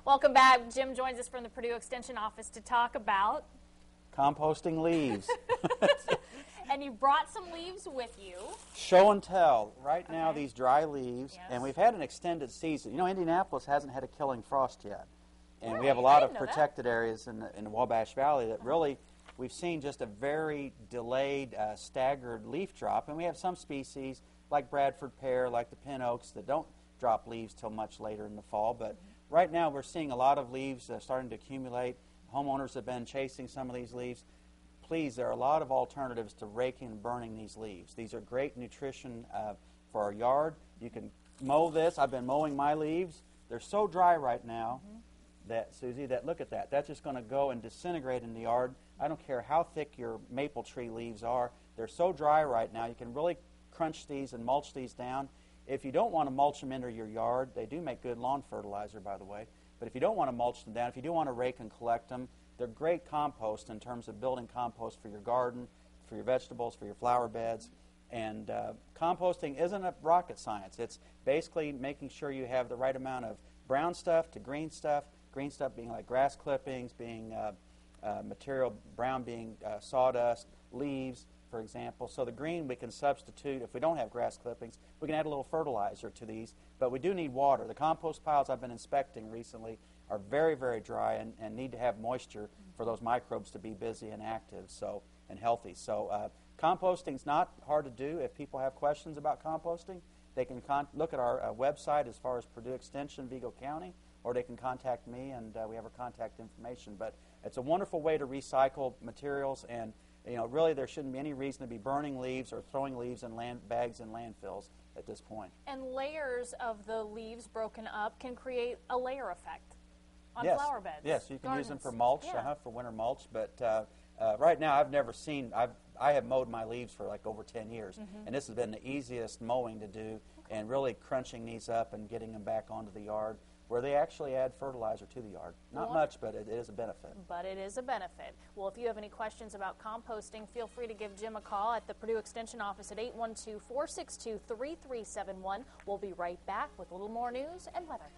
Welcome back. Jim joins us from the Purdue Extension office to talk about composting leaves. And you brought some leaves with you. Show and tell. Right now, Okay. these dry leaves, Yes. and we've had an extended season. You know, Indianapolis hasn't had a killing frost yet. And Really? we have a I lot didn't of know that. protected areas in the Wabash Valley that really, we've seen just a very delayed, staggered leaf drop. And we have some species, like Bradford pear, like the pin oaks, that don't drop leaves till much later in the fall. But right now, we're seeing a lot of leaves starting to accumulate. Homeowners have been chasing some of these leaves. Please, there are a lot of alternatives to raking and burning these leaves. These are great nutrition for our yard. You can mow this. I've been mowing my leaves. They're so dry right now that, Susie, that look at that. That's just going to go and disintegrate in the yard. I don't care how thick your maple tree leaves are. They're so dry right now. You can really crunch these and mulch these down. If you don't want to mulch them into your yard, they do make good lawn fertilizer, by the way. But if you don't want to mulch them down, if you do want to rake and collect them, they're great compost in terms of building compost for your garden, for your vegetables, for your flower beds. And composting isn't a rocket science. It's basically making sure you have the right amount of brown stuff to green stuff being like grass clippings, being material, brown being sawdust, leaves, for example. So the green we can substitute. If we don't have grass clippings, we can add a little fertilizer to these. But we do need water. The compost piles I've been inspecting recently are very, very dry and need to have moisture for those microbes to be busy and active and healthy. So composting's not hard to do. If people have questions about composting, they can look at our website as far as Purdue Extension, Vigo County, or they can contact me, and we have our contact information. But it's a wonderful way to recycle materials, and really there shouldn't be any reason to be burning leaves or throwing leaves in bags in landfills at this point. And layers of the leaves broken up can create a layer effect on Yes. flower beds. Yes, you can gardens. use them for mulch, Yeah. for winter mulch. But right now, I've never seen. I have mowed my leaves for like over 10 years, and this has been the easiest mowing to do, and really crunching these up and getting them back onto the yard, where they actually add fertilizer to the yard. Not much, but it is a benefit. But it is a benefit. Well, if you have any questions about composting, feel free to give Jim a call at the Purdue Extension office at 812-462-3371. We'll be right back with a little more news and weather.